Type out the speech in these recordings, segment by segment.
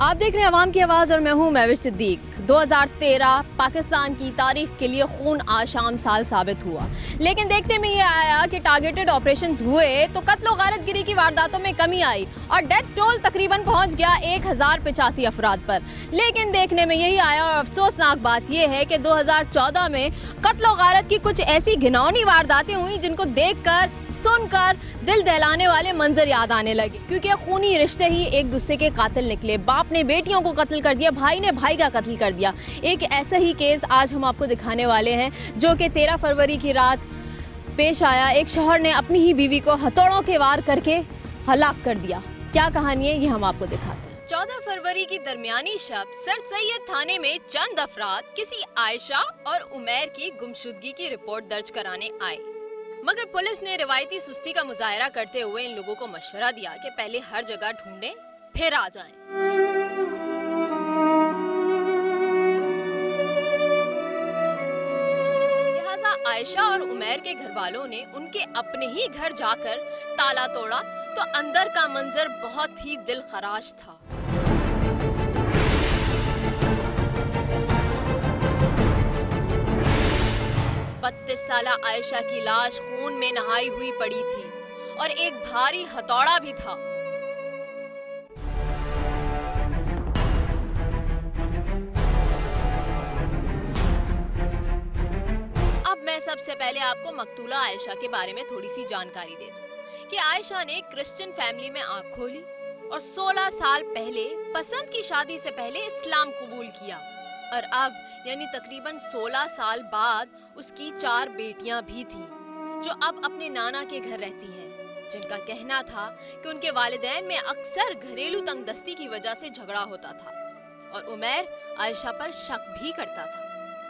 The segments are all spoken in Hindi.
आप देख रहे हैं अवाम की आवाज़ और मैं हूं महविश सिद्दीक। 2013 पाकिस्तान की तारीख के लिए खून आशाम साल साबित हुआ, लेकिन देखने में ये आया कि टारगेटेड ऑपरेशंस हुए तो कत्ल और गारतगिरी की वारदातों में कमी आई और डेथ टोल तकरीबन पहुंच गया 1085 अफराद पर। लेकिन देखने में यही आया और अफसोसनाक बात यह है कि 2014 में कत्ल और गारत की कुछ ऐसी घिनौनी वारदातें हुई जिनको देखकर सुनकर दिल दहलाने वाले मंजर याद आने लगे, क्योंकि खूनी रिश्ते ही एक दूसरे के कातिल निकले। बाप ने बेटियों को कत्ल कर दिया, भाई ने भाई का कत्ल कर दिया। एक ऐसा ही केस आज हम आपको दिखाने वाले हैं जो कि 13 फरवरी की रात पेश आया। एक शौहर ने अपनी ही बीवी को हथौड़ों के वार करके हलाक कर दिया। क्या कहानी है ये हम आपको दिखाते हैं। 14 फरवरी की दरमियानी शब सर सैयद थाने में चंद अफराद किसी आयशा और उमैर की गुमशुदगी की रिपोर्ट दर्ज कराने आए, मगर पुलिस ने रिवायती सुस्ती का मुजाहरा करते हुए इन लोगों को मशवरा दिया कि पहले हर जगह ढूंढें फिर आ जाएं। लिहाजा आयशा और उमैर के घर वालों ने उनके अपने ही घर जाकर ताला तोड़ा तो अंदर का मंजर बहुत ही दिल खराश था। साला आयशा की लाश खून में नहाई हुई पड़ी थी और एक भारी हथौड़ा भी था। अब मैं सबसे पहले आपको मकतूला आयशा के बारे में थोड़ी सी जानकारी दे दूं कि आयशा ने क्रिश्चियन फैमिली में आंख खोली और 16 साल पहले पसंद की शादी से पहले इस्लाम कबूल किया और अब यानी तकरीबन 16 साल बाद उसकी 4 बेटियां भी थीं जो अब अपने नाना के घर रहती हैं, जिनका कहना था कि उनके वालिदैन में अक्सर घरेलू तंगदस्ती की वजह से झगड़ा होता था और उमैर आयशा पर शक भी करता था।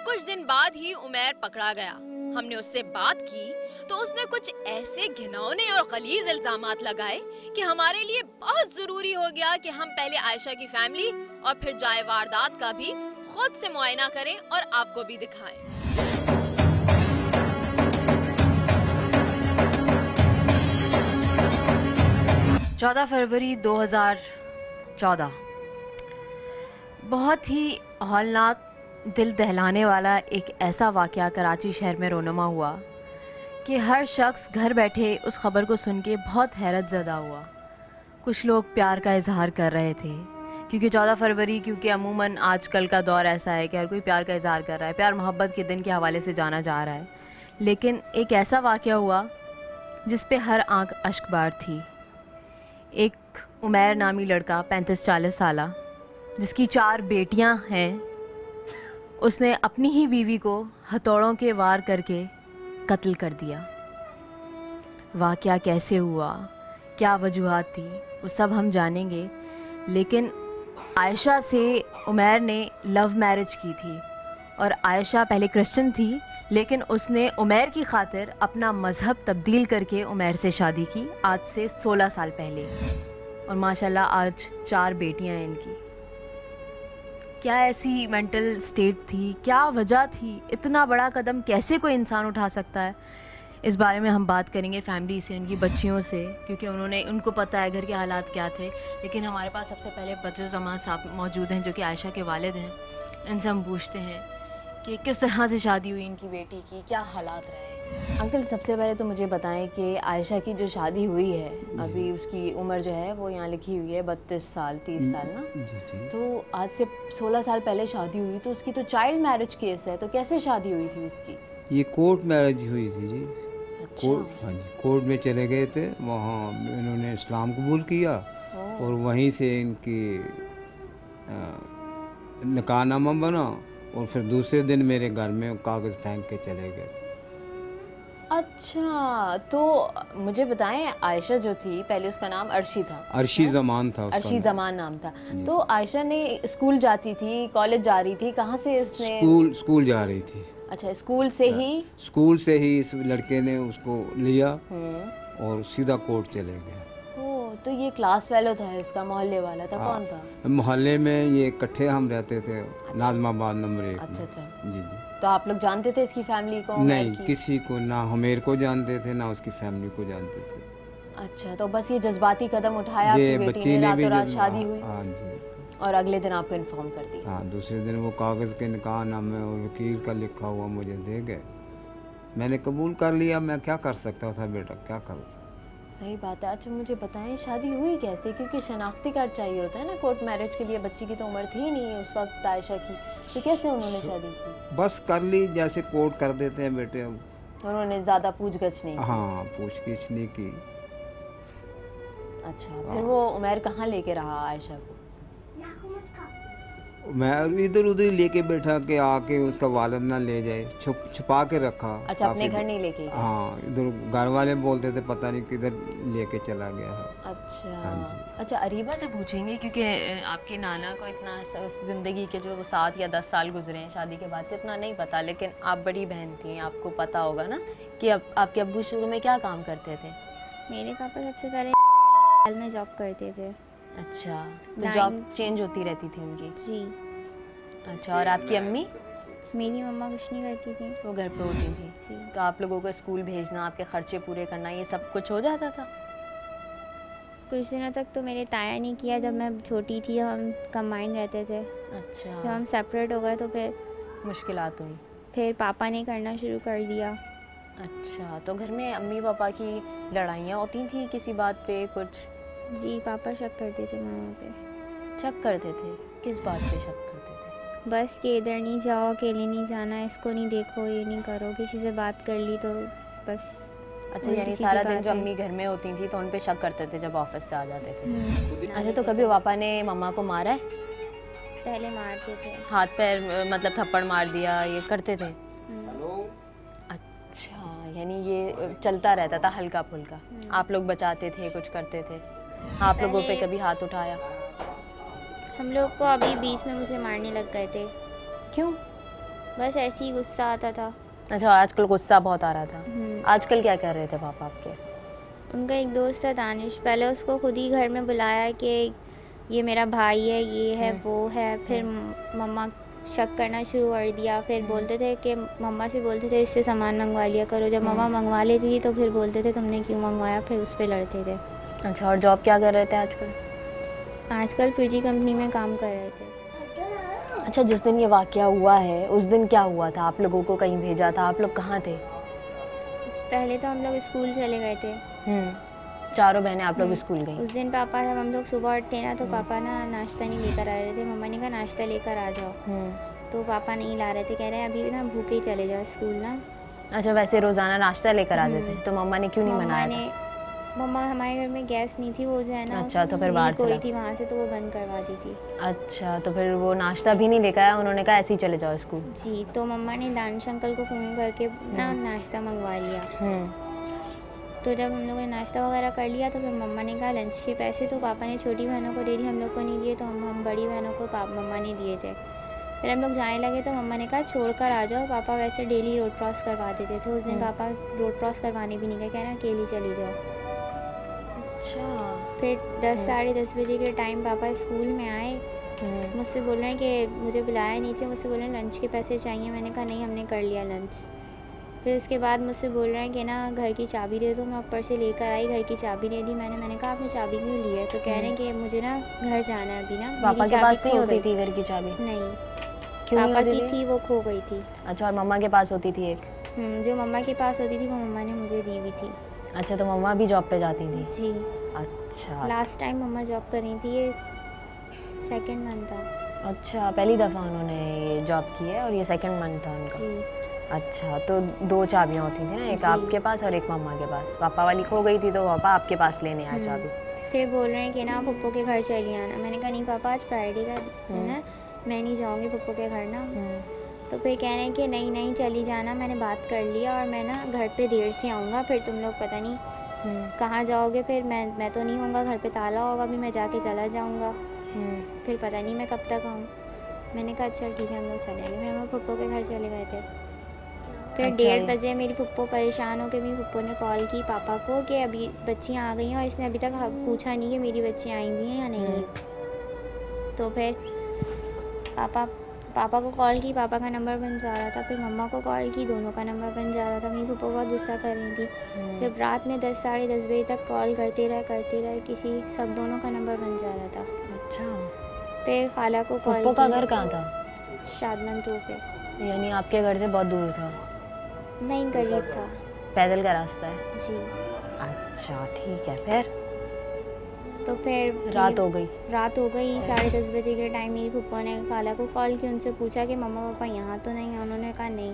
कुछ दिन बाद ही उमैर पकड़ा गया। हमने उससे बात की तो उसने कुछ ऐसे घिनौने और गलीज इल्जामात लगाए कि हमारे लिए बहुत जरूरी हो गया कि हम पहले आयशा की फैमिली और फिर जाए वारदात का भी खुद से मुआयना करें और आपको भी दिखाएं। चौदह फरवरी 2014 बहुत ही हौलनाक दिल दहलाने वाला एक ऐसा वाक़या कराची शहर में रोनुमा हुआ कि हर शख्स घर बैठे उस खबर को सुन के बहुत हैरत ज़दा हुआ। कुछ लोग प्यार का इजहार कर रहे थे क्योंकि 14 फरवरी क्योंकि अमूमन आजकल का दौर ऐसा है कि हर कोई प्यार का इजहार कर रहा है, प्यार मोहब्बत के दिन के हवाले से जाना जा रहा है। लेकिन एक ऐसा वाक़या हुआ जिस पे हर आंख अश्कबार थी। एक उमैर नामी लड़का 35-40 साल जिसकी 4 बेटियां हैं, उसने अपनी ही बीवी को हथौड़ों के वार करके कत्ल कर दिया। वाक़या कैसे हुआ, क्या वजूहात थी, वो सब हम जानेंगे। लेकिन आयशा से उमैर ने लव मैरिज की थी और आयशा पहले क्रिश्चियन थी, लेकिन उसने उमैर की खातिर अपना मज़हब तब्दील करके उमैर से शादी की आज से 16 साल पहले। और माशाल्लाह आज 4 बेटियां हैं इनकी। क्या ऐसी मेंटल स्टेट थी, क्या वजह थी, इतना बड़ा कदम कैसे कोई इंसान उठा सकता है, इस बारे में हम बात करेंगे फैमिली से, उनकी बच्चियों से, क्योंकि उनको पता है घर के हालात क्या थे। लेकिन हमारे पास सबसे पहले बदरुज़्ज़मान साहब मौजूद हैं जो कि आयशा के वालिद हैं। इनसे हम पूछते हैं कि किस तरह से शादी हुई इनकी बेटी की, क्या हालात रहे। अंकल सबसे पहले तो मुझे बताएं कि आयशा की जो शादी हुई है, अभी उसकी उम्र जो है वो यहाँ लिखी हुई है 32 साल 30 साल ना, तो आज से 16 साल पहले शादी हुई, तो उसकी तो चाइल्ड मैरिज केस है, तो कैसे शादी हुई थी उसकी? ये कोर्ट मैरिज हुई थी जी। अच्छा। हाँ जी, कोर्ट में चले गए थे, वहाँ इन्होंने इस्लाम कबूल किया और वहीं से इनकी निकाहनामा बना और फिर दूसरे दिन मेरे घर में कागज़ फेंक के चले गए। अच्छा, तो मुझे बताएं, आयशा जो थी पहले उसका नाम अर्शी था, अर्शी ज़मान था, अर्शी ज़मान नाम था। तो आयशा ने स्कूल जाती थी, कॉलेज जा रही थी, कहाँ से उसने? स्कूल जा रही थी। अच्छा, स्कूल से ही इस लड़के ने उसको लिया और सीधा कोर्ट चले गए। तो ये क्लास फेलो था, इसका मोहल्ले वाला था? कौन था मोहल्ले में? ये इकट्ठे हम रहते थे। अच्छा। नाज़माबाद नंबर 1। अच्छा जी। तो आप लोग जानते थे इसकी फैमिली को? नहीं, किसी को ना, हमेर को जानते थे ना उसकी फैमिली को जानते थे। अच्छा, तो बस ये जज़्बाती कदम उठाया कि बेटी ने रातों रात शादी हुई। हाँ जी। और अगले दिन आपको इन्फॉर्म कर दिया? हाँ, दूसरे दिन वो कागज़ के निकाह नामे और वकील का लिखा हुआ मुझे दे गए। मैंने कबूल कर लिया, मैं क्या कर सकता था बेटा, क्या करता। सही बात है। अच्छा मुझे बताएं, शादी हुई कैसे? क्योंकि शनाख्ती कार्ड चाहिए होता है ना कोर्ट मैरिज के लिए। बच्ची की तो उम्र थी नहीं उस वक्त आयशा की, तो कैसे उन्होंने शादी की? बस कर ली जैसे कोर्ट कर देते हैं बेटे। अब उन्होंने ज़्यादा पूछगछ नहीं की? हाँ, पूछगिछ नहीं की। अच्छा, फिर वो उमैर कहाँ लेके रहा आयशा को? मैं इधर उधर लेके बैठा कि आके उसका वालिद ना ले जाए, छुपा के रखा। अच्छा, अपने काफी घर नहीं लेके गया? हाँ, इधर घर वाले बोलते थे पता नहीं किधर लेके चला गया है। अच्छा। हाँ जी। अच्छा, अरीबा से पूछेंगे क्योंकि आपके नाना को इतना ज़िंदगी के जो 7 या 10 साल गुजरे हैं शादी के बाद, इतना नहीं पता, लेकिन आप बड़ी बहन थी, आपको पता होगा ना कि अब आपके अब्बू शुरू में क्या काम करते थे? मेरे पापा सबसे पहले में जॉब करते थे। अच्छा, तो जॉब चेंज होती रहती थी उनकी? जी। अच्छा, और आपकी अम्मी? मेरी मम्मा कुछ नहीं करती थी, वो घर पे होती थी? जी। तो आप लोगों को स्कूल भेजना, आपके खर्चे पूरे करना, ये सब कुछ हो जाता था? कुछ दिनों तक तो मेरे ताया ने किया, जब मैं छोटी थी हम कंबाइंड रहते थे। अच्छा। जब हम सेपरेट हो गए तो मुश्किलात हुई? फिर पापा ने करना शुरू कर दिया। अच्छा, तो घर में अम्मी पापा की लड़ाइयाँ होती थी किसी बात पे कुछ? जी, पापा शक करते थे मामा पे। शक करते थे? किस बात पे शक करते थे? बस कि इधर नहीं जाओ, अकेले नहीं जाना, इसको नहीं देखो, ये नहीं करो, किसी से बात कर ली तो बस। अच्छा, यानी सारा दिन जो अम्मी घर में होती थी तो उन पे शक करते थे जब ऑफिस से आ जाते थे? अच्छा, तो कभी पापा ने मम्मा को मारा है? पहले मारते थे, हाथ पैर मतलब थप्पड़ मार दिया, ये करते थे? अच्छा, यानी ये चलता रहता था हल्का फुल्का, आप लोग बचाते थे, कुछ करते थे? आप लोगों पे कभी हाथ उठाया? हम लोग को अभी बीच में मुझे मारने लग गए थे। क्यों? बस ऐसे ही गुस्सा आता था। अच्छा, आजकल गुस्सा बहुत आ रहा था। आजकल क्या कर रहे थे पापा आपके? उनका एक दोस्त है दानिश, पहले उसको खुद ही घर में बुलाया कि ये मेरा भाई है, ये है वो है। फिर मम्मा शक करना शुरू कर दिया। फिर बोलते थे कि मम्मा से बोलते थे इससे सामान मंगवा लिया करो। जब मम्मा मंगवा लेती थी तो फिर बोलते थे तुमने क्यों मंगवाया, फिर उस पर लड़ते थे। अच्छा, और जॉब क्या कर रहे थे आजकल? आजकल फ्यूजी कंपनी में काम कर रहे थे। अच्छा, जिस दिन ये वाकया हुआ है उस दिन क्या हुआ था? आप लोगों को कहीं भेजा था, आप लोग कहाँ थे? पहले तो हम लोग स्कूल चले गए थे। चारों बहनें आप लोग स्कूल गई? उस दिन पापा, जब हम लोग सुबह उठे ना तो पापा ना नाश्ता नहीं लेकर आ रहे थे। मम्मा ने कहा नाश्ता लेकर आ जाओ, तो पापा नहीं ला रहे थे, कह रहे हैं अभी ना भूखे ही चले जाओ स्कूल ना। अच्छा, वैसे रोज़ाना नाश्ता लेकर आते थे, तो मम्मा ने क्यों नहीं बनाया? मम्मा हमारे घर में गैस नहीं थी, वो जो है ना अच्छा, तो फिर बाहर कोई थी वहाँ से, तो वो बंद करवा दी थी। अच्छा, तो फिर वो नाश्ता भी नहीं लेकर आया, उन्होंने कहा ऐसे ही चले जाओ स्कूल? जी, तो मम्मा ने दानिश अंकल को फ़ोन करके ना नाश्ता मंगवा लिया। तो जब हम लोगों ने नाश्ता वगैरह कर लिया तो फिर मम्मा ने कहा लंच के पैसे तो पापा ने छोटी बहनों को दे दी, हम लोग को नहीं दिए, तो हम बड़ी बहनों को मम्मा ने दिए थे। फिर हम लोग जाने लगे तो मम्मा ने कहा छोड़ कर आ जाओ। पापा वैसे डेली रोड क्रॉस करवा देते थे, उस दिन पापा रोड क्रॉस करवाने भी नहीं गए, कह रहे अकेली चली जाओ। अच्छा। फिर 10 साढ़े 10 बजे के टाइम पापा स्कूल में आए, मुझसे बोल रहे हैं कि मुझे बुलाया नीचे, मुझसे बोल रहे हैं लंच के पैसे चाहिए। मैंने कहा नहीं, हमने कर लिया लंच। फिर उसके बाद मुझसे बोल रहे हैं कि ना घर की चाबी दे दो। मैं ऊपर से लेकर आई, घर की चाबी दे दी मैंने कहा आपने चाबी क्यों ली है? तो कह रहे हैं कि मुझे ना घर जाना है अभी ना। पापा के पास नहीं होती थी घर की चाबी? नहीं, क्यों? पापा की थी, वो खो गई थी। अच्छा, और मम्मा के पास होती थी एक? जो मम्मा के पास होती थी वो मम्मा ने मुझे दी हुई थी। अच्छा, तो मम्मा भी जॉब पे जाती थी? जी। अच्छा, लास्ट टाइम मम्मा जॉब कर रही थी, ये सेकंड मंथ था। अच्छा, पहली दफ़ा उन्होंने ये जॉब की है और ये सेकंड मंथ था उनका? जी। अच्छा, तो 2 चाबियाँ होती थी ना, एक आपके पास और एक मम्मा के पास। पापा वाली खो गई थी तो पापा आपके पास लेने आए चाबी। फिर बोल रहे हैं कि ना पप्पो के घर चली आना। मैंने कहा नहीं पापा, आज फ्राइडे का दिन है, मैं नहीं जाऊँगी पप्पो के घर ना। तो फिर कह रहे हैं कि नहीं नहीं चली जाना, मैंने बात कर लिया और मैं ना घर पे देर से आऊँगा, फिर तुम लोग पता नहीं कहाँ जाओगे, फिर मैं तो नहीं होऊंगा, घर पे ताला होगा, भी मैं जाके चला जाऊँगा, फिर पता नहीं मैं कब तक आऊँ। मैंने कहा अच्छा ठीक है हम लोग चलेंगे। फिर हम लोग पप्पो के घर चले गए थे। फिर 1:30 बजे मेरी पप्पो परेशान हो के मेरी पप्पो ने कॉल की पापा को कि अभी बच्चियाँ आ गई हैं, और इसने अभी तक पूछा नहीं कि मेरी बच्चियाँ आई हुई हैं या नहीं। तो फिर पापा को कॉल की, पापा का नंबर बन जा रहा था। फिर मम्मा को कॉल की, दोनों का नंबर बन जा रहा था। मेरी पप्पो बहुत गुस्सा कर रही थी। जब रात में 10 साढ़े 10 बजे तक कॉल करते रहे किसी सब दोनों का नंबर बन जा रहा था। अच्छा। पे खाला को कॉल फुप्पो का की। घर कहाँ था? शादमन 2 पे। यानी आपके घर से बहुत दूर था? नहीं, करीब था। पैदल का रास्ता है? जी। अच्छा ठीक है। फिर तो फिर रात हो गई? रात हो गई, 10:30 बजे के टाइम मेरी फुप्पो ने खाला को कॉल की, उनसे पूछा कि मम्मा पापा यहाँ तो नहीं है? उन्होंने कहा नहीं।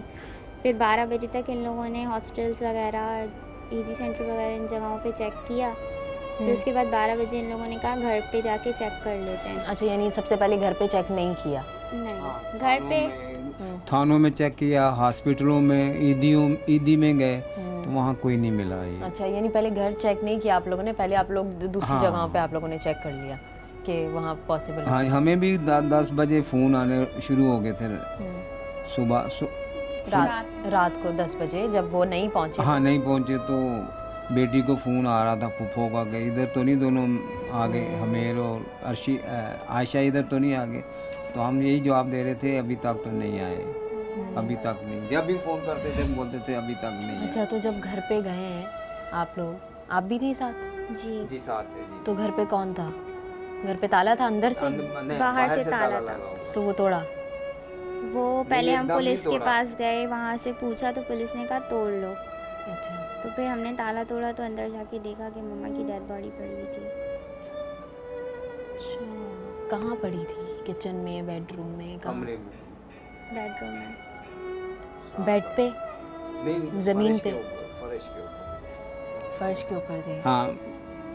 फिर 12 बजे तक इन लोगों ने हॉस्पिटल्स वगैरह, ईदी सेंटर वगैरह इन जगहों पे चेक किया। फिर उसके बाद 12 बजे इन लोगों ने कहा घर पे जाके चेक कर लेते हैं। अच्छा, यानी सबसे पहले घर पे चेक नहीं किया? नहीं, घर पे थानों में चेक किया, हॉस्पिटलों में, ईदी में गए तो वहाँ कोई नहीं मिला ये। अच्छा, यानी पहले घर चेक नहीं किया आप लोगों ने, पहले आप लोग दूसरी हाँ। जगहों पे आप लोगों ने चेक कर लिया कि वहाँ पॉसिबल है? हाँ, हमें भी 10 बजे फ़ोन आने शुरू हो गए थे सुबह रात को 10 बजे जब वो नहीं पहुँचे? हाँ, नहीं पहुँचे तो बेटी को फ़ोन आ रहा था फूफो का कि इधर तो नहीं, दोनों आ गए, हमेर और आयशा इधर तो नहीं आ गए। तो हम यही जवाब दे रहे थे अभी तक तो नहीं आए, अभी तक नहीं। जब भी फ़ोन करते थे बोलते थे अभी तक नहीं अच्छा, तो जब घर पे गए हैं आप लोग, आप भी थी साथ? जी साथ थे जी। तो घर पे कौन था? घर पे ताला था अंदर से? बाहर से ताला था। तो वो तोड़ा? वो पहले हम एकदम पुलिस नहीं के तोड़ा। पास गए, वहाँ से पूछा तो पुलिस ने कहा तोड़ लो। अच्छा। तो फिर हमने ताला तोड़ा तो अंदर जाके देखा कि मम्मा की डेड बॉडी पड़ी हुई थी। अच्छा, कहाँ पड़ी थी? किचन में, बेडरूम में, कहाँ? बेडरूम में। बेड पे? ज़मीन पे? फर्श फर्श के ऊपर थे? हाँ,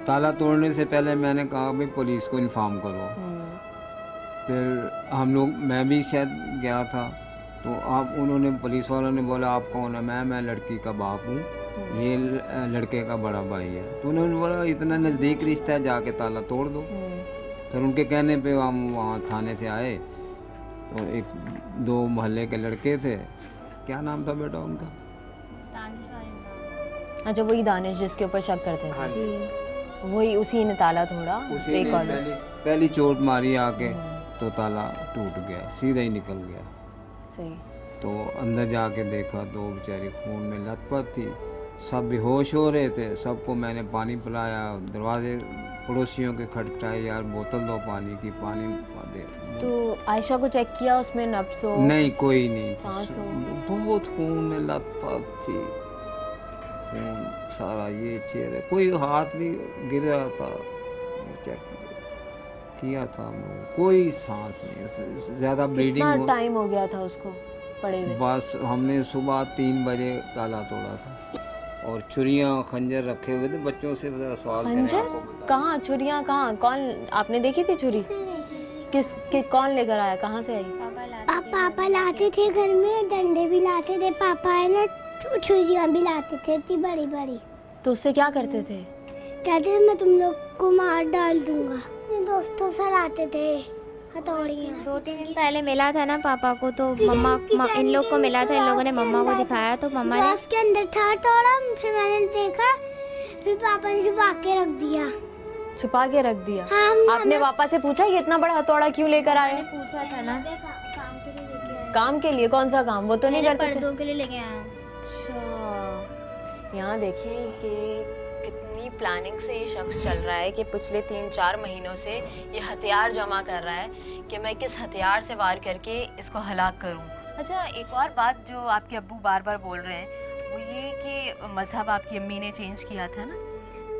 ताला तोड़ने से पहले मैंने कहा भाई पुलिस को इन्फॉर्म करो। फिर हम लोग, मैं भी शायद गया था, तो आप उन्होंने, पुलिस वालों ने बोला आप कौन है? मैं लड़की का बाप हूँ, ये लड़के का बड़ा भाई है। तो उन्होंने बोला इतना नज़दीक रिश्ता है, जाके ताला तोड़ दो। फिर उनके कहने पे हम वहाँ थाने से आए, तो 1-2 मोहल्ले के लड़के थे, क्या नाम था बेटा उनका? अच्छा, वही दानिश जिसके ऊपर शक करते थे? जी। वही, उसी ने ताला तोड़ा? उसी ने पहली चोट मारी आके, तो ताला टूट गया, सीधा ही निकल गया। सही। तो अंदर जाके देखा तो बेचारी खून में लथपथ थी, सब बेहोश हो रहे थे। सबको मैंने पानी पिलाया, दरवाजे पड़ोसियों के खटखटाए, यार बोतल दो पानी की, पानी दे। तो आयशा को चेक किया, उसमें नब्स हो? नहीं, कोई नहीं, सांस हो? बहुत खून में लथपथ थी, खून सारा ये चेहरे, कोई हाथ भी गिर रहा था, चेक किया था, कोई सांस नहीं, ज़्यादा ब्लीडिंग कितना हो। टाइम हो गया था उसको पड़े हुए? बस हमने सुबह 3 बजे ताला तोड़ा था, और छुरियाँ खंजर रखे हुए थे। बच्चों से ज़रा सवाल करें, खंजर आपको बता। कहाँ? छुरियाँ कहाँ? कौन, आपने देखी थी छुरी? कौन लेकर आया? कहाँ से आई? पापा लाते थे घर में, डंडे भी लाते थे पापा, है ना, छुरियाँ भी लाते थे, इतनी बड़ी बड़ी। तो उससे क्या करते थे? कहते मैं तुम लोग को मार डाल दूंगा। दोस्तों से लाते थे हथौड़ियाँ। 2-3 दिन पहले मिला था ना पापा को, तो इन लोग को मिला था, इन लोगों ने मम्मा को दिखाया, तो मम्मा ने ग्लास के अंदर था हथौड़ा, फिर मैंने देखा, फिर पापा ने छुपा के रख दिया। छुपा के रख दिया? हाँ, आपने पापा से पूछा ये इतना बड़ा हथौड़ा क्यों लेकर आए? पूछा था ना। काम के लिए लेके आए। काम के लिए? कौन सा काम? वो तो नहीं करते थे? पर्दों के लिए लेके आया। अच्छा, यहाँ देखें कि कितनी प्लानिंग से ये शख्स चल रहा है कि पिछले 3-4 महीनों से ये हथियार जमा कर रहा है कि मैं किस हथियार से वार करके इसको हलाक करूं। अच्छा, एक और बात जो आपके अब्बू बार बार बोल रहे हैं वो ये कि मज़हब आपकी अम्मी ने चेंज किया था ना,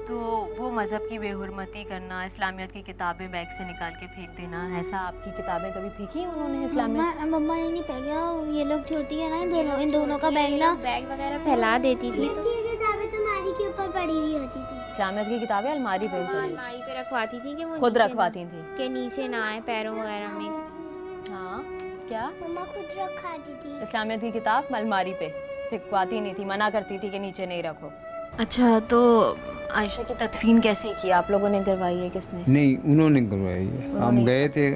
तो वो मज़हब की बेहुरमती करना, इस्लामियत की किताबें बैग से निकाल के फेंक देना, ऐसा आपकी किताबें कभी फेंकी उन्होंने इस्लामियत? मम्मा ने नहीं फेंका, ये लोग छोटी है ना, इन दोनों का बैग ना, बैग वगैरह फैला देती थी, तो ये किताबें तो हमारी के ऊपर पड़ी हुई होती थी। इस्लामियत की किताबें अलमारी पे पड़ी अलमारी पे रखवाती थी कि वो खुद नीचे रखवाती थी? के नीचे ना आए पैरों वगैरह में। हाँ, क्या? मम्मा खुद रखाती थी। इस्लामियत की किताब अलमारी पे फेंकवाती नहीं थी, मना करती थी कि नीचे नहीं रखो। अच्छा, तो आयशा की तदफीन कैसे की? आप लोगों ने करवाई है? किसने? नहीं, उन्होंने करवाई है। हम गए थे,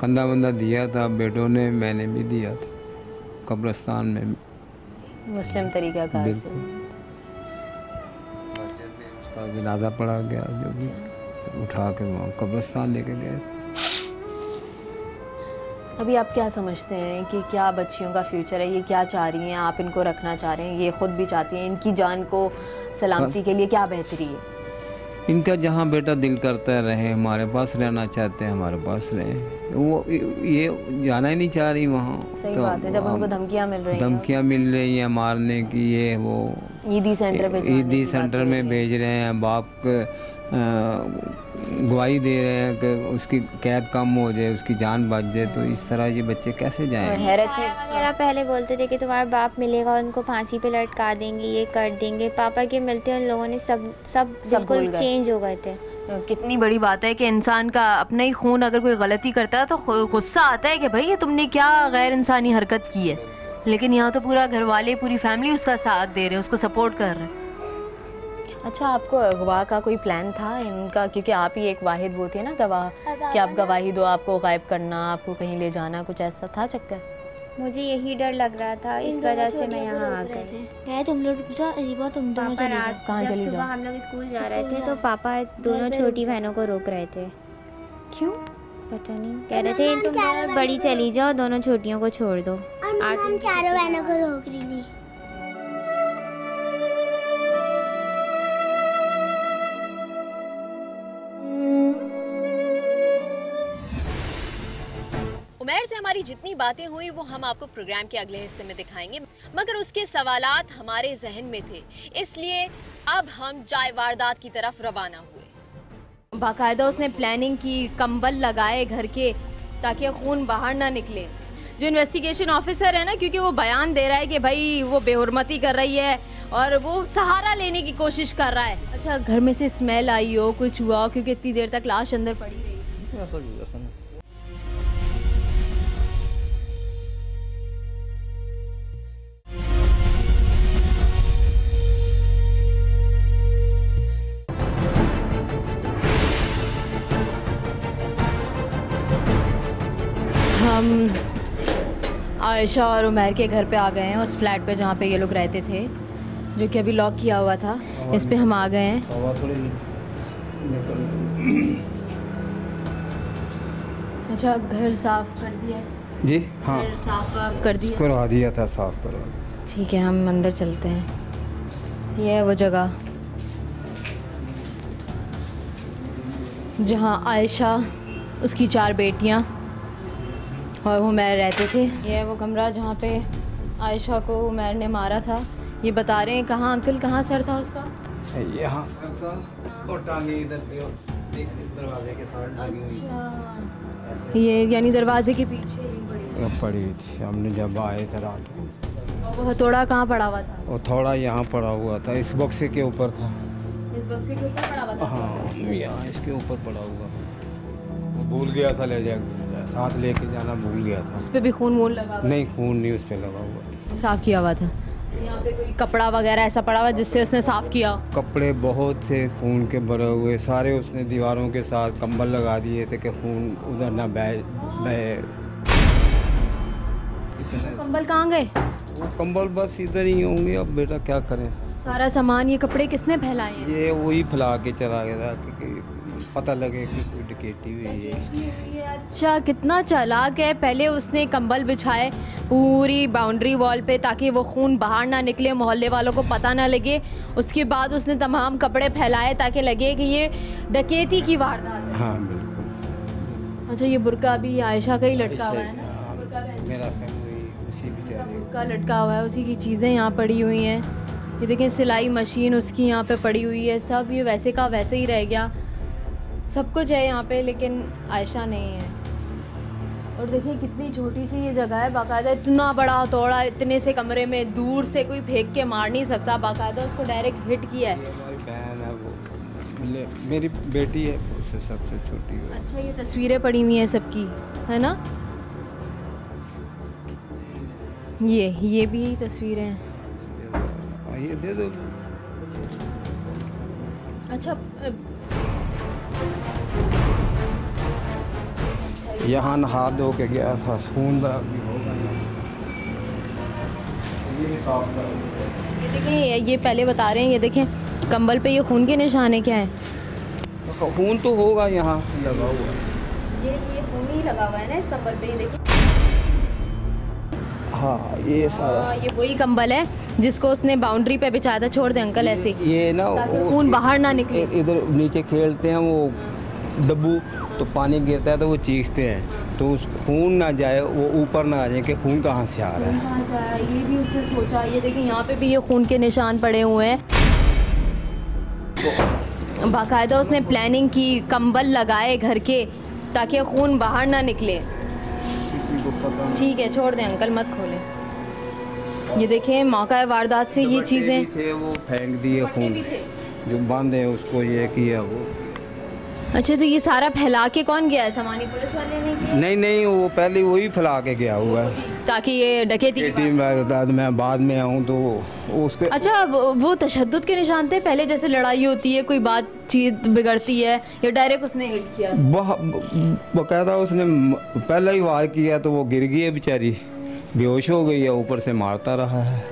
कंधा बंदा दिया था बेटों ने, मैंने भी दिया था कब्रिस्तान में, मुस्लिम तरीक़ाकार से। बिल्कुल। मस्जिद में उसका जनाजा पड़ा गया, जो भी उठा के वहाँ कब्रिस्तान लेके गए थे। अभी आप क्या समझते हैं कि क्या बच्चियों का फ्यूचर है? ये क्या चाह रही हैं? आप इनको रखना चाह रहे हैं, ये खुद भी चाहती हैं, इनकी जान को सलामती के लिए क्या बेहतरी है? इनका जहाँ बेटा दिल करता है रहे, हमारे पास रहना चाहते हैं हमारे पास रहे, वो ये जाना ही नहीं चाह रही वहाँ। सही तो बात है, जब उनको धमकियाँ मिल रही हैं, धमकियाँ मिल रही हैं मारने की, ये वो ईदी सेंटर पे ईदी सेंटर में भेज रहे हैं, बाप के गवाही दे रहे हैं कि उसकी कैद कम हो जाए, उसकी जान बच जाए। तो इस तरह ये बच्चे कैसे जाएं? हैरत की वगैरह पहले बोलते थे कि तुम्हारा बाप मिलेगा उनको फांसी पे लटका देंगे, ये कर देंगे। पापा के मिलते उन लोगों ने सब बिल्कुल चेंज हो गए थे। कितनी बड़ी बात है कि इंसान का अपना ही खून अगर कोई गलती करता है तो गुस्सा आता है कि भाई ये तुमने क्या गैर इंसानी हरकत की है, लेकिन यहाँ तो पूरा घर वाले, पूरी फैमिली उसका साथ दे रहे हैं, उसको सपोर्ट कर रहे हैं। अच्छा, आपको अगवा का कोई प्लान था इनका, क्योंकि आप ही एक वाहिद वो थे ना गवाह कि आप गवाही दो, आपको गायब करना, आपको कहीं ले जाना, कुछ ऐसा था चक्कर? मुझे यही डर लग रहा था, इस वजह से मैं यहाँ आ गई। गए तुम लोग तो तुम दोनों चले जाओ। कहाँ चली सुबह जाओ? हम लोग स्कूल जा रहे थे तो पापा दोनों छोटी बहनों को रोक रहे थे। क्यों? पता नहीं, कह रहे थे तुम दोनों बड़ी चली जाओ, दोनों छोटियों को छोड़ दो। और हम चारों बहनों को रोक रही थी। उमैर से हमारी जितनी बातें हुई वो हम आपको प्रोग्राम के अगले हिस्से में दिखाएंगे, मगर उसके सवालात हमारे जहन में थे, इसलिए अब हम जाए वारदात की तरफ रवाना हुए। बाकायदा उसने प्लानिंग की, कंबल लगाए घर के ताकि खून बाहर ना निकले। जो इन्वेस्टिगेशन ऑफिसर है ना, क्योंकि वो बयान दे रहा है कि भाई वो बेहुरमती कर रही है और वो सहारा लेने की कोशिश कर रहा है। अच्छा, घर में से स्मेल आई हो, कुछ हुआ, क्योंकि इतनी देर तक लाश अंदर पड़ी रही। हम आयशा और उमैर के घर पे आ गए हैं, उस फ्लैट पे जहाँ पे ये लोग रहते थे, जो कि अभी लॉक किया हुआ था। इस पे हम आ गए हैं। अच्छा, घर साफ कर दिया है? जी हाँ, घर साफ कर दिया, करवा दिया था, साफ करवा। ठीक है, हम अंदर चलते हैं। ये है वो जगह जहाँ आयशा, उसकी 4 बेटियाँ और उमैर रहते थे। ये है वो कमरा जहाँ पे आयशा को उमैर ने मारा था। ये बता रहे हैं कहाँ अंकल, कहाँ सर था उसका? यहाँ सर था और टांगे इधर पे, एक दरवाजे के साथ लगी हुई। ये यानी दरवाजे के पीछे ही पड़ी थी। हमने जब आए थे रात को। वो हथौड़ा कहाँ पड़ा हुआ था? वो थोड़ा यहाँ पड़ा हुआ था, इस बक्से के ऊपर था। इस बक्से के ऊपर पड़ा हुआ था? हाँ, यहाँ इसके ऊपर पड़ा हुआ था। वो भूल गया था ले जाकर, साथ लेके जाना भूल गया था। उस पे भी खून वून लगा हुआ? नहीं, खून नहीं उस पे लगा हुआ था, साफ किया हुआ था। यहाँ पे कोई कपड़ा वगैरह ऐसा पड़ा हुआ जिससे उसने साफ किया? कपड़े बहुत से खून के भरे हुए, सारे उसने दीवारों के साथ कंबल लगा दिए थे कि खून उधर ना बहे। कंबल कहाँ गए? वो कंबल बस इधर ही होंगे, अब बेटा क्या करें। सारा सामान, ये कपड़े किसने फैलाए हैं? ये वही फैला के चला गया था क्योंकि पता लगे कि कोई डकैती हुई है। ये अच्छा, कितना चालाक है। पहले उसने कंबल बिछाए पूरी बाउंड्री वॉल पे ताकि वो खून बाहर ना निकले, मोहल्ले वालों को पता ना लगे। उसके बाद उसने तमाम कपड़े फैलाए ताकि लगे कि ये डकैती की वारदात है। हाँ बिल्कुल। अच्छा, ये बुर्का भी आयशा का ही लटका हुआ है ना? मेरा फैमिली उसी बेचारे बुर्का लटका हुआ है, उसी की चीज़ें यहाँ पड़ी हुई हैं। ये देखें, सिलाई मशीन उसकी यहाँ पे पड़ी हुई है, सब ये वैसे का वैसे ही रह गया। सब कुछ है यहाँ पे, लेकिन आयशा नहीं है। और देखिए कितनी छोटी सी ये जगह है, बाकायदा इतना बड़ा हथौड़ा इतने से कमरे में दूर से कोई फेंक के मार नहीं सकता, बाकायदा उसको डायरेक्ट हिट किया है। हमारी बहन है, वो मेरी बेटी है, उससे सबसे छोटी है। अच्छा, ये तस्वीरें पड़ी हुई हैं सबकी, है ना? ये भी यही तस्वीरें हैं। ये दे दो। अच्छा, यहाँ नहा धो के गया था, खून भी होगा। ये साफ कर। ये देखें, ये पहले बता रहे हैं, ये देखें कंबल पे ये खून के निशान है, क्या है? खून तो होगा यहाँ लगा हुआ। ये खून ही लगा हुआ है ना इस कंबल पे, ये देखिए। हाँ ये सारा ये वही कंबल है जिसको उसने बाउंड्री पे बिछाया था। छोड़ दे अंकल ऐसे, ये ना ताकि वो खून बाहर ना निकले। इधर नीचे खेलते हैं वो डब्बू, तो पानी गिरता है तो वो चीखते हैं, तो उस खून ना जाए, वो ऊपर ना आ जाए कि खून कहाँ से आ रहा है। कहाँ से आया ये भी उसने सोचा। ये देखिए यहाँ पे भी ये खून के निशान पड़े हुए हैं। बाकायदा उसने प्लानिंग की, कंबल लगाए घर के ताकि खून बाहर ना निकले। किसी को पता नहीं। ठीक है छोड़ दें अंकल, मत खोलें। ये देखें मौका वारदात से ये चीज़ें थे वो फेंक दिए खून, जो बंद है उसको ये किया वो। अच्छा, तो ये सारा फैला के कौन गया है? सामानी पुलिस वाले ने किया नहीं वो पहले वही फैला के गया हुआ है। ताकि ये डकैती की टीम मैं बाद में आऊँ तो उसके। अच्छा, वो तशद्दुद के निशान थे पहले, जैसे लड़ाई होती है, कोई बातचीत बिगड़ती है, या डायरेक्ट उसने हिट किया? बकायदा उसने पहले ही वार किया तो वो गिर गई है बेचारी, बेहोश हो गई है, ऊपर से मारता रहा है,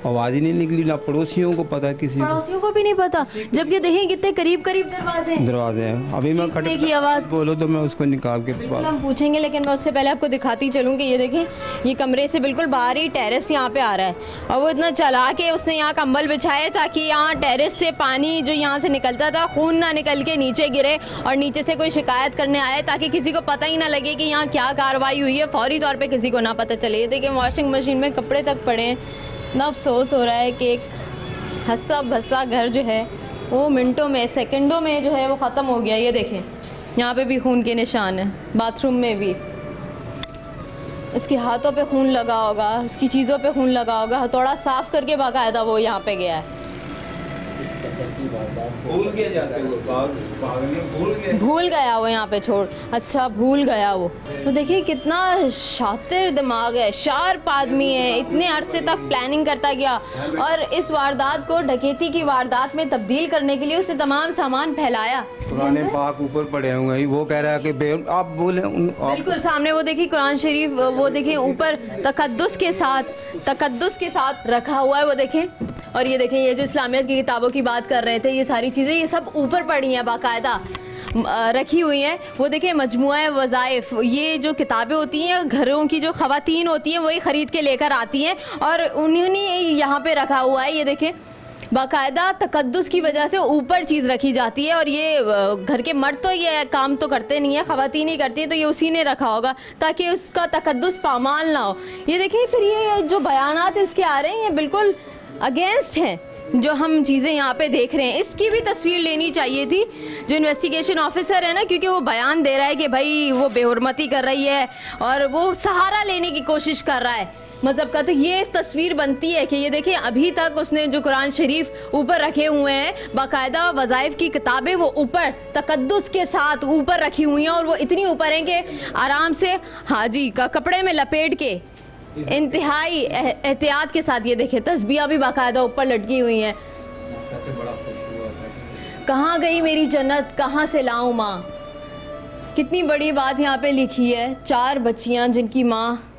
आवाज़ ही नहीं निकली, ना पड़ोसियों को पता, किसी को पड़ोसियों को भी नहीं पता, जबकि देखें कितने करीब करीब दरवाजे हैं। अभी मैं चीखने की आवाज़ बोलो तो मैं उसको निकाल के हम पूछेंगे, लेकिन मैं उससे पहले आपको दिखाती चलूँ कि ये देखें, ये कमरे से बिल्कुल बाहर ही टेरेस यहाँ पे आ रहा है, और वो इतना चला के उसने यहाँ कंबल बिछाए ताकि यहाँ टेरेस से पानी जो यहाँ से निकलता था, खून ना निकल के नीचे गिरे और नीचे से कोई शिकायत करने आए, ताकि किसी को पता ही ना लगे कि यहाँ क्या कार्रवाई हुई है, फौरी तौर पर किसी को ना पता चले। ये देखें वॉशिंग मशीन में कपड़े तक पड़े हैं। इतना अफसोस हो रहा है कि एक हंसा भसा घर जो है वो मिनटों में, सेकंडों में जो है वो ख़त्म हो गया। ये देखें यहाँ पे भी खून के निशान है, बाथरूम में भी उसके हाथों पे खून लगा होगा, उसकी चीज़ों पे खून लगा होगा, हथौड़ा साफ़ करके बाकायदा वो यहाँ पे गया है। भूल गया वो यहाँ पे छोड़, अच्छा भूल गया वो। तो देखिए कितना शातिर दिमाग है, शार्प आदमी है, इतने अरसे तक प्लानिंग करता गया और इस वारदात को डकैती की वारदात में तब्दील करने के लिए उसने तमाम सामान फैलाया। पुराने पाक ऊपर पड़े हुए हैं, वो कह रहा है कि आप बोले बिल्कुल सामने वो देखिए कुरान शरीफ, वो देखिए ऊपर तकद्दुस के साथ रखा हुआ है, वो देखें। और ये देखें ये जो इस्लामियत की किताबों की बात कर रहे थे, ये सारी चीज़ें ये सब ऊपर पड़ी हैं, बाकायदा रखी हुई हैं। वो देखें मजमुआ वज़ाइफ, ये जो किताबें होती हैं घरों की जो ख़वातीन होती हैं वही ख़रीद के लेकर आती हैं और उन्होंने यहाँ पे रखा हुआ है। ये देखें बाकायदा तकद्दुस की वजह से ऊपर चीज़ रखी जाती है और ये घर के मर्द तो ये काम तो करते नहीं है, ख़वातीन ही करती हैं, तो ये उसी ने रखा होगा ताकि उसका तकद्दुस पामाल ना हो। ये देखिए फिर ये जो बयानात इसके आ रहे हैं ये बिल्कुल अगेंस्ट हैं जो हम चीज़ें यहाँ पे देख रहे हैं। इसकी भी तस्वीर लेनी चाहिए थी जो इन्वेस्टिगेशन ऑफिसर है ना, क्योंकि वो बयान दे रहा है कि भाई वो बेहुरमती कर रही है और वो सहारा लेने की कोशिश कर रहा है मज़हब का, तो ये तस्वीर बनती है कि ये देखें अभी तक उसने जो कुरान शरीफ ऊपर रखे हुए हैं, बाकायदा वज़ाइफ की किताबें वो ऊपर तकद्दुस के साथ ऊपर रखी हुई हैं और वो इतनी ऊपर हैं कि आराम से हाजी का कपड़े में लपेट के इंतहाई एहतियात के साथ, ये देखें तस्बीह भी बाकायदा ऊपर लटकी हुई हैं। कहाँ गई मेरी जन्नत, कहाँ से लाऊं माँ, कितनी बड़ी बात यहाँ पे लिखी है। 4 बच्चियाँ जिनकी माँ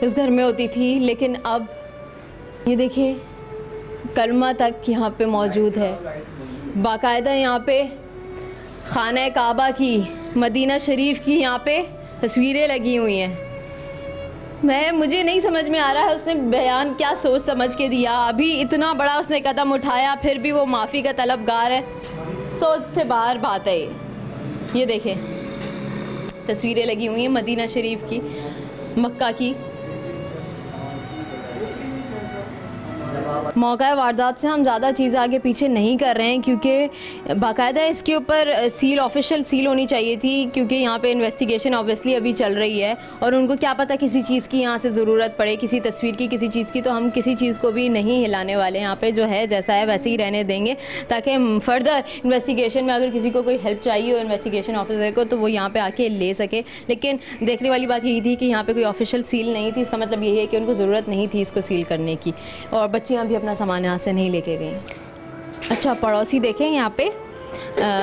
इस घर में होती थी, लेकिन अब ये देखिए कलमा तक यहाँ पे मौजूद है, बाकायदा यहाँ पे खाना काबा की, मदीना शरीफ की यहाँ पे तस्वीरें लगी हुई हैं। मुझे नहीं समझ में आ रहा है उसने बयान क्या सोच समझ के दिया, अभी इतना बड़ा उसने कदम उठाया फिर भी वो माफ़ी का तलबगार है, सोच से बाहर बात है ये देखें तस्वीरें लगी हुई हैं मदीना शरीफ की, मक्का की। मौका वारदात से हम ज़्यादा चीज़ें आगे पीछे नहीं कर रहे हैं क्योंकि बाकायदा इसके ऊपर सील, ऑफिशियल सील होनी चाहिए थी, क्योंकि यहाँ पे इन्वेस्टिगेशन ऑब्वियसली अभी चल रही है और उनको क्या पता किसी चीज़ की यहाँ से ज़रूरत पड़े, किसी तस्वीर की, किसी चीज़ की, तो हम किसी चीज़ को भी नहीं हिलाने वाले, यहाँ पे जो है जैसा है वैसे ही रहने देंगे ताकि फर्दर इन्वेस्टिगेशन में अगर किसी को कोई हेल्प चाहिए हो इन्वेस्टिगेशन ऑफिसर को तो वो यहाँ पर आके ले सके। लेकिन देखने वाली बात यही थी कि यहाँ पर कोई ऑफिशियल सील नहीं थी, इसका मतलब यही है कि उनको ज़रूरत नहीं थी इसको सील करने की और बच्चियाँ भी अपना सामान यहाँ से नहीं लेके गई। अच्छा पड़ोसी देखें यहाँ पे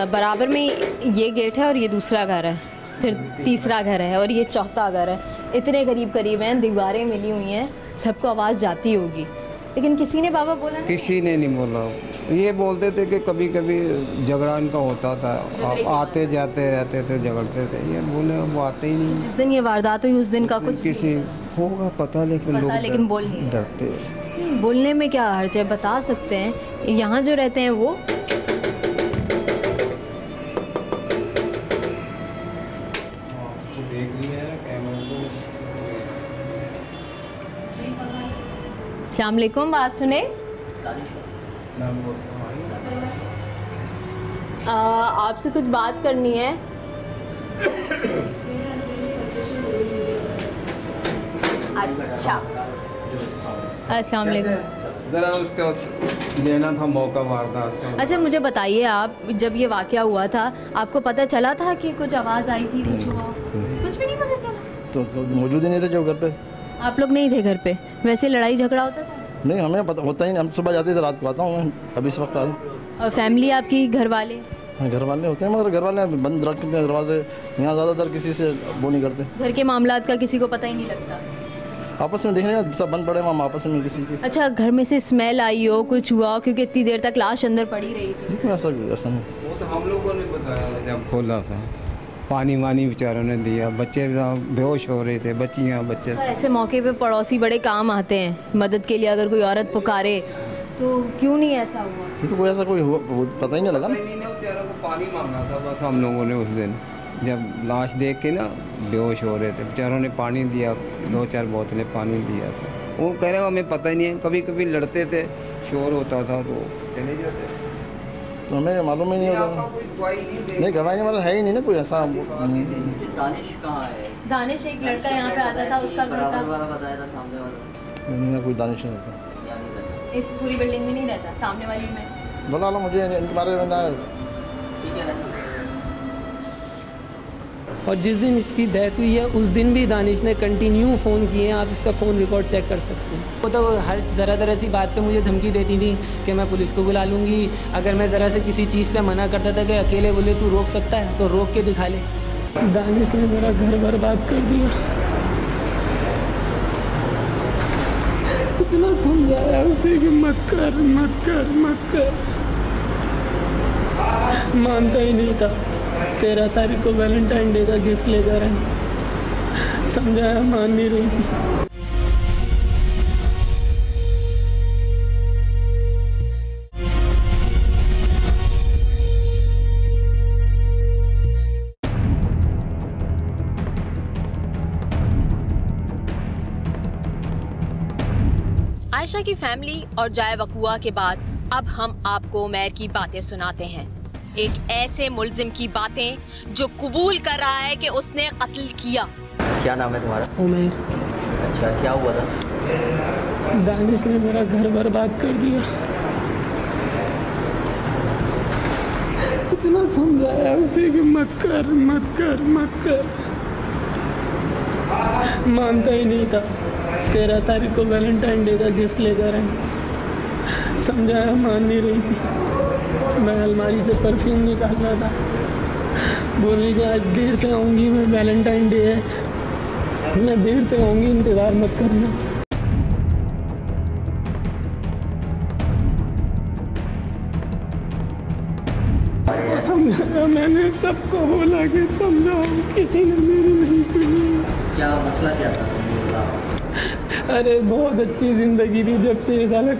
बराबर में ये गेट है और ये दूसरा घर है, फिर तीसरा घर है और ये चौथा घर है, इतने करीब करीब हैं, दीवारें मिली हुई हैं, सबको आवाज़ जाती होगी, लेकिन किसी ने बाबा बोला नहीं? किसी ने नहीं बोला। ये बोलते थे कि कभी कभी झगड़ा इनका होता था, आते जाते रहते थे, झगड़ते थे, ये बोले वो आते ही नहीं। जिस दिन ये वारदात हुई उस दिन का कुछ किसी होगा पता, लेकिन पता, लोग लेकिन बोल नहीं रहे। डरते हैं। बोलने में क्या हर्ज है, बता सकते हैं। यहाँ जो रहते हैं वो अस्सलाम वालेकुम, बात सुने। आपसे कुछ बात करनी है। अच्छा, अस्सलाम वालेकुम। ज़रा उसका लेना था मौका वारदात का। अच्छा मुझे बताइए, आप जब ये वाक़या हुआ था आपको पता चला था कि कुछ आवाज़ आई थी, कुछ हुआ? कुछ भी नहीं पता चला? तो मौजूद ही नहीं थे जो घर पे। आप लोग नहीं थे घर पे? वैसे लड़ाई झगड़ा होता था? नहीं, हमें पता होता ही नहीं। हम सुबह जाते थे, रात को आता हूँ मैं, अभी इस वक्त आ रहा हूँ। और फैमिली आपकी, घर वाले? हाँ, घर वाले होते हैं, मगर घर वाले बंद रखते हैं दरवाजे। यहाँ ज़्यादातर किसी से वो नहीं करते। घर के मामलात का किसी को पता ही नहीं लगता? आपस में देखने सब बंद पड़े, हम आपस में किसी के। अच्छा, घर में से स्मेल आई हो, कुछ हुआ क्योंकि इतनी देर तक लाश अंदर पड़ी रही थी? देखो ऐसा नहीं। वो तो हम लोगों ने बताया जब खोला था, पानी वानी बेचारों ने दिया, बच्चे बेहोश हो रहे थे, बच्चियाँ बच्चे। ऐसे मौके पे पड़ोसी बड़े काम आते हैं मदद के लिए, अगर कोई औरत पुकारे तो क्यों नहीं ऐसा हुआ? तो कोई ऐसा कोई पता ही नहीं लगा। बेचारों को पानी मांगा था बस हम लोगों ने उस दिन, जब लाश देख के ना बेहोश हो रहे थे, बेचारों ने पानी दिया, 2-4 बोतलें पानी दिया था। वो कह रहे हो हमें पता ही नहीं है, कभी कभी लड़ते थे, शोर होता था तो चले जाते। तो हमें मालूम ही नहीं होता। नहीं, गवाही नहीं, मतलब है ही नहीं ना कोई ऐसा। दानिश कहाँ है? दानिश एक लड़का यहाँ पे आता था, उसका घर का बताया था सामने वाला। नहीं, कोई दानिश नहीं होता। इस पूरी बिल्डिंग में नहीं रहता, सामने वाली में। बोला मुझे इनके बारे में ना। ठीक है ना। और जिस दिन इसकी डेथ हुई है उस दिन भी दानिश ने कंटिन्यू फ़ोन किए हैं, आप इसका फ़ोन रिकॉर्ड चेक कर सकते हैं। वो तो हर ज़रा सी बात पे मुझे धमकी देती थी कि मैं पुलिस को बुला लूँगी, अगर मैं ज़रा से किसी चीज़ पे मना करता था कि अकेले बोले तू रोक सकता है तो रोक के दिखा ले। दानिश ने मेरा घर बर्बाद कर दिया, इतना समझाया उसे कि मत कर मत कर मत कर, मानता ही नहीं था। 13 तारीख को वैलेंटाइन डे का गिफ्ट लेकर आए, समझाया मान नहीं रही थी। आयशा की फैमिली और जाए वकुआ के बाद अब हम आपको उमैर की बातें सुनाते हैं, एक ऐसे मुल्जिम की बातें जो कबूल कर रहा है कि उसने कत्ल किया। क्या नाम है तुम्हारा? उमैर। अच्छा, क्या हुआ था? दानिश ने मेरा घर बर्बाद कर दिया, इतना समझाया उसे कि मत कर मत कर मत कर, मानता ही नहीं था। 13 तारीख को वैलेंटाइन डे का गिफ्ट लेकर आए, समझाया मान नहीं रही थी। मैं अलमारी से परफ्यूम निकाल रहा था, बोल रही थी आज देर से आऊँगी मैं, वैलेंटाइन डे है, मैं देर से आऊँगी, इंतज़ार मत करना। समझाया मैंने, सबको बोला कि समझाओ, किसी ने मेरी नहीं सुनी। क्या मसला क्या था? अरे बहुत अच्छी ज़िंदगी थी, जब से ये साला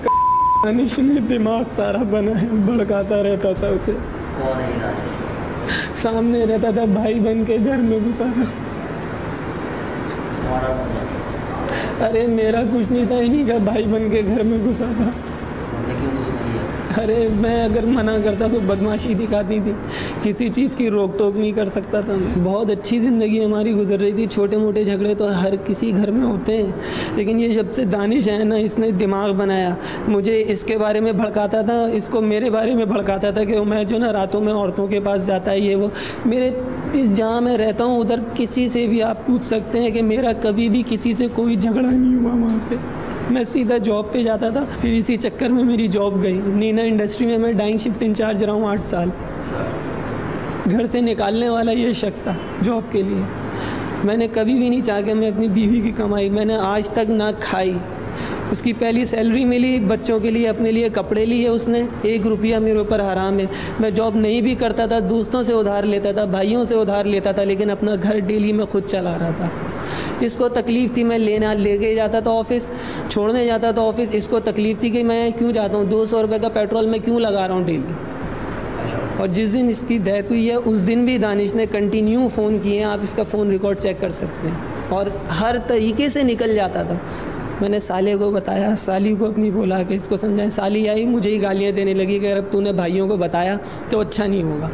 दानिश ने दिमाग सारा बनाया, भड़काता रहता था उसे। कौन है ये दानिश? सामने रहता था, भाई बन के घर में घुसा था। तुम्हारा कौन है? अरे मेरा कुछ नहीं था, इन्हीं का भाई बन के घर में घुसा था। हमने क्यों कुछ नहीं किया? अरे मैं अगर मना करता तो बदमाशी दिखाती थी, किसी चीज़ की रोक टोक नहीं कर सकता था। बहुत अच्छी ज़िंदगी हमारी गुजर रही थी, छोटे मोटे झगड़े तो हर किसी घर में होते हैं, लेकिन ये जब से दानिश है ना, इसने दिमाग बनाया, मुझे इसके बारे में भड़काता था, इसको मेरे बारे में भड़काता था कि मैं जो ना रातों में औरतों के पास जाता है ये वो। मेरे इस जहाँ मैं रहता हूँ उधर किसी से भी आप पूछ सकते हैं कि मेरा कभी भी किसी से कोई झगड़ा नहीं हुआ वहाँ पर। मैं सीधा जॉब पे जाता था, फिर इसी चक्कर में मेरी जॉब गई। नीना इंडस्ट्री में मैं डाइंग शिफ्ट इंचार्ज रहा हूँ 8 साल। घर से निकालने वाला ये शख्स था जॉब के लिए। मैंने कभी भी नहीं चाहा कि मैं अपनी बीवी की कमाई मैंने आज तक ना खाई। उसकी पहली सैलरी मिली, बच्चों के लिए अपने लिए कपड़े लिए उसने, 1 रुपया मेरे ऊपर हराम है। मैं जॉब नहीं भी करता था, दोस्तों से उधार लेता था, भाइयों से उधार लेता था, लेकिन अपना घर डेली में खुद चला रहा था। इसको तकलीफ़ थी, मैं लेके जाता था ऑफिस, छोड़ने जाता था ऑफिस, इसको तकलीफ़ थी कि मैं क्यों जाता हूँ, 200 रुपये का पेट्रोल मैं क्यों लगा रहा हूँ डेली। और जिस दिन इसकी डेथ हुई है उस दिन भी दानिश ने कंटिन्यू फ़ोन किए हैं, आप इसका फ़ोन रिकॉर्ड चेक कर सकते हैं, और हर तरीके से निकल जाता था। मैंने साले को बताया, साली को अपनी बोला कि इसको समझाएं, साली आई मुझे ही गालियाँ देने लगी कि अगर तूने भाइयों को बताया तो अच्छा नहीं होगा।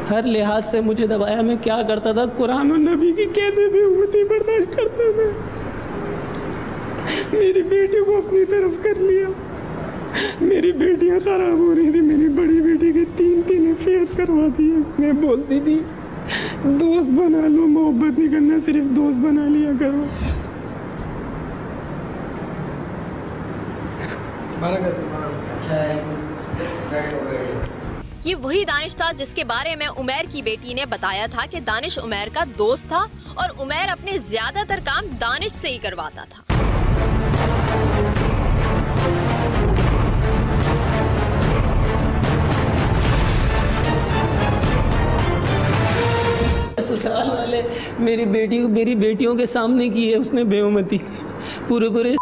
हर लिहाज से मुझे दबाया। मैं क्या करता था, कुरान और नबी की कैसे भी उम्मती बर्दाश्त करता था। मेरी बेटी को अपनी तरफ कर लिया, मेरी बेटियां खराब हो रही थी। मेरी बड़ी बेटी के 3 अफेयर करवा दिए इसने। बोलती थी दोस्त बना लो, मोहब्बत नहीं करना, सिर्फ दोस्त बना लिया करो। ये वही दानिश था जिसके बारे में उमैर की बेटी ने बताया था कि दानिश उमैर का दोस्त था और उमैर अपने ज्यादातर काम दानिश से ही करवाता था। ससुराल वाले मेरी बेटियों के सामने की है उसने बेउमती। पूरे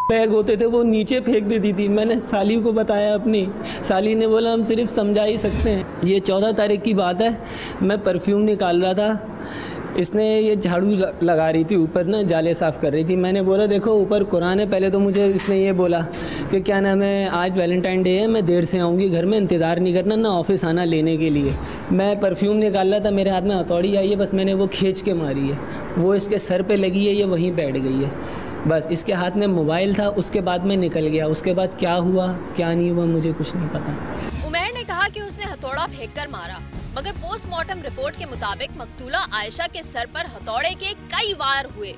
बैग होते थे वो नीचे फेंक देती थी। मैंने साली को बताया अपनी, साली ने बोला हम सिर्फ समझा ही सकते हैं। ये 14 तारीख की बात है, मैं परफ्यूम निकाल रहा था, इसने ये झाड़ू लगा रही थी ऊपर ना, जाले साफ़ कर रही थी। मैंने बोला देखो ऊपर कुरान है। पहले तो मुझे इसने ये बोला कि क्या नाम है, आज वैलेंटाइन डे है, मैं देर से आऊँगी घर में, इंतज़ार नहीं करना, ना ऑफिस आना लेने के लिए। मैं परफ्यूम निकाल रहा था, मेरे हाथ में हथौड़ी आई है, बस मैंने वो खींच के मारी है, वो इसके सर पे लगी है, ये वहीं बैठ गई है। बस इसके हाथ में मोबाइल था, उसके बाद मैं निकल गया। उसके बाद क्या हुआ क्या नहीं हुआ मुझे कुछ नहीं पता। उमैर ने कहा कि उसने हथौड़ा फेंककर मारा, मगर पोस्टमार्टम रिपोर्ट के मुताबिक मकतूला आयशा के सर पर हथौड़े के कई वार हुए,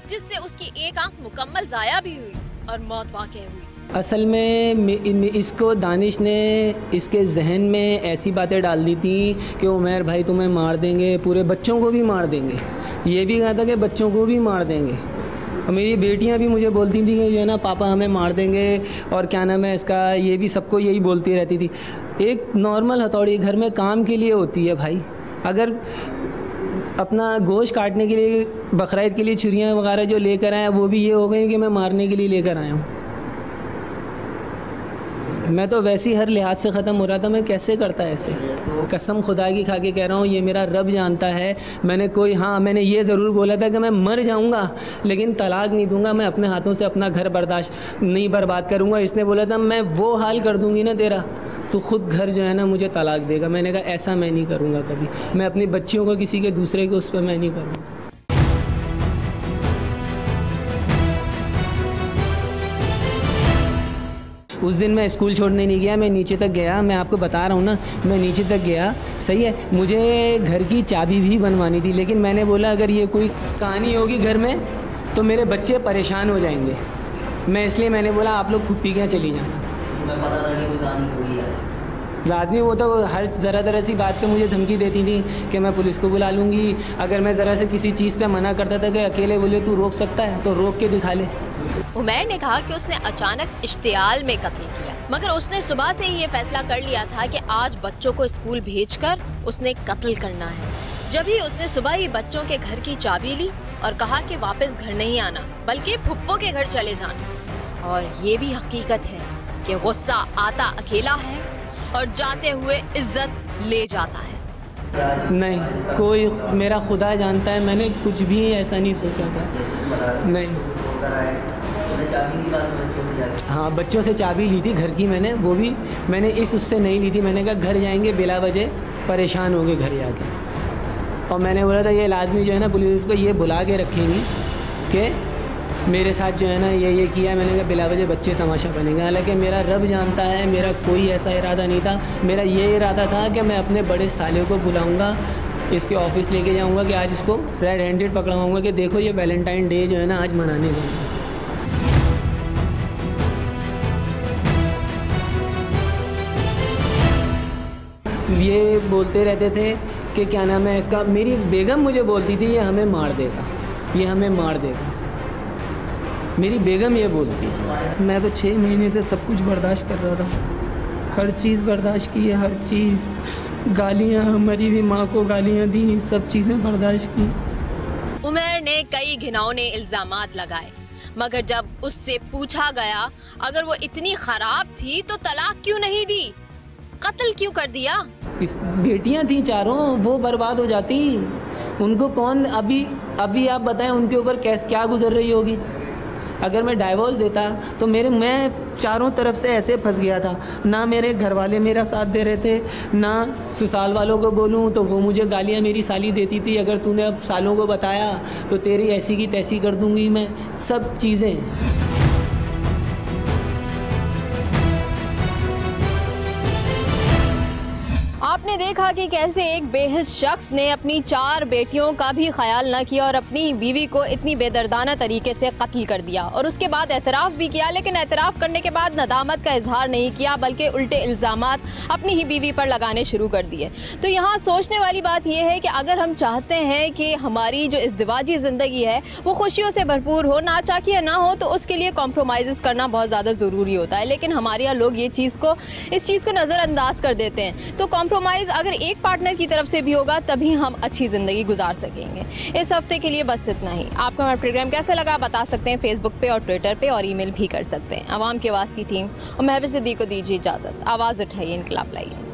जिससे उसकी एक आंख मुकम्मल जाया भी हुई और मौत वाक़ई हुई। असल में इसको दानिश ने इसके जहन में ऐसी बातें डाल दी थी कि उमैर भाई तुम्हें मार देंगे, पूरे बच्चों को भी मार देंगे। ये भी कहा था कि बच्चों को भी मार देंगे। और मेरी बेटियां भी मुझे बोलती थी कि जो है ना पापा हमें मार देंगे, और क्या नाम है इसका, ये भी सबको यही बोलती रहती थी। एक नॉर्मल हथौड़ी घर में काम के लिए होती है भाई। अगर अपना गोश्त काटने के लिए, बकरा ईद के लिए छुरियाँ वगैरह जो लेकर आए, वो भी ये हो गई कि मैं मारने के लिए लेकर आया हूँ। मैं तो वैसे ही हर लिहाज से ख़त्म हो रहा था। मैं कैसे करता ऐसे, कसम खुदा की खा के कह रहा हूँ, ये मेरा रब जानता है। मैंने ये ज़रूर बोला था कि मैं मर जाऊँगा लेकिन तलाक नहीं दूँगा, मैं अपने हाथों से अपना घर बर्दाश्त नहीं बर्बाद करूँगा। इसने बोला था मैं वो हाल कर दूँगी ना तेरा, तो ख़ुद घर जो है ना मुझे तलाक देगा। मैंने कहा ऐसा मैं नहीं करूँगा कभी, मैं अपनी बच्चियों को किसी के दूसरे के उस पर मैं नहीं करूँगा। उस दिन मैं स्कूल छोड़ने नहीं गया, मैं नीचे तक गया। मैं आपको बता रहा हूँ ना, मैं नीचे तक गया, सही है। मुझे घर की चाबी भी बनवानी थी, लेकिन मैंने बोला अगर ये कोई कहानी होगी घर में तो मेरे बच्चे परेशान हो जाएंगे। इसलिए मैंने बोला आप लोग खुद पी के चली जाना। मैं पता था कि कोई कहानी हुई है। लाजमी वो तो हर ज़रा सी बात पे मुझे धमकी देती थी कि मैं पुलिस को बुला लूँगी। अगर मैं ज़रा से किसी चीज़ पे मना करता था कि अकेले बोले तू रोक सकता है तो रोक के दिखा ले। उमैर ने कहा कि उसने अचानक इश्तियाल में कत्ल किया, मगर उसने सुबह से ही ये फैसला कर लिया था कि आज बच्चों को स्कूल भेजकर उसने कत्ल करना है। जब ही उसने सुबह ही बच्चों के घर की चाबी ली और कहा कि वापस घर नहीं आना बल्कि फुप्पो के घर चले जाना। और ये भी हकीकत है कि गुस्सा आता अकेला है और जाते हुए इज्जत ले जाता है। नहीं, कोई मेरा खुदा जानता है, मैंने कुछ भी ऐसा नहीं सोचा था। नहीं, हाँ बच्चों से चाबी ली थी घर की मैंने, वो भी मैंने उससे नहीं ली थी। मैंने कहा घर जाएंगे बिला वजह परेशान होंगे घर जाके। और मैंने बोला था ये लाजमी जो है ना पुलिस को ये बुला के रखेंगी कि मेरे साथ जो है ना ये किया है। मैंने कहा बिला वजह बच्चे तमाशा बनेंगे। हालांकि मेरा रब जानता है मेरा कोई ऐसा इरादा नहीं था। मेरा ये इरादा था कि मैं अपने बड़े साले को बुलाऊंगा, इसके ऑफिस लेके जाऊंगा कि आज इसको रेड हैंडेड पकड़वाऊंगा कि देखो ये वैलेंटाइन डे जो है ना आज मनाने जाऊँगा। ये बोलते रहते थे कि क्या नाम है इसका, मेरी बेगम मुझे बोलती थी ये हमें मार देगा, ये हमें मार देगा। मेरी बेगम ये बोलती है। मैं तो 6 महीने से सब कुछ बर्दाश्त कर रहा था, हर चीज़ बर्दाश्त की है, हर चीज़। गालियाँ, मरी हुई माँ को गालियाँ दी, सब चीज़ें बर्दाश्त की। उमैर ने कई घिनौने इल्ज़ामात लगाए, मगर जब उससे पूछा गया अगर वो इतनी ख़राब थी तो तलाक क्यों नहीं दी, कत्ल क्यों कर दिया? इस बेटियां थी चारों, वो बर्बाद हो जाती। उनको कौन अभी आप बताएं उनके ऊपर क्या गुजर रही होगी। अगर मैं डाइवोर्स देता तो मैं चारों तरफ से ऐसे फंस गया था, ना मेरे घर वाले मेरा साथ दे रहे थे, ना ससुराल वालों को बोलूं तो वो मुझे गालियां मेरी साली देती थी, अगर तूने अब सालों को बताया तो तेरी ऐसी की तैसी कर दूंगी मैं, सब चीज़ें। आपने देखा कि कैसे एक बेहिस शख्स ने अपनी 4 बेटियों का भी ख्याल न किया और अपनी बीवी को इतनी बेदर्दाना तरीके से कत्ल कर दिया, और उसके बाद एतराफ़ भी किया, लेकिन एतराफ़ करने के बाद नदामत का इजहार नहीं किया, बल्कि उल्टे इल्ज़ामात अपनी ही बीवी पर लगाने शुरू कर दिए। तो यहाँ सोचने वाली बात यह है कि अगर हम चाहते हैं कि हमारी जो इज़्दिवाजी ज़िंदगी है वो खुशियों से भरपूर हो, ना चाकिया ना हो, तो उसके लिए कॉम्प्रोमाइज़ करना बहुत ज़्यादा ज़रूरी होता है। लेकिन हमारे यहाँ लोग इस चीज़ को नज़रअंदाज कर देते हैं। तो कॉम्प्रोमाइज़ अगर एक पार्टनर की तरफ से भी होगा तभी हम अच्छी ज़िंदगी गुजार सकेंगे। इस हफ्ते के लिए बस इतना ही। आपको हमारा प्रोग्राम कैसा लगा बता सकते हैं फेसबुक पे और ट्विटर पे, और ईमेल भी कर सकते हैं। आवाम की आवाज़ की टीम और महबूब सिद्दीक को दीजिए इजाज़त। आवाज़ उठाइए, इनकलाब लाइए।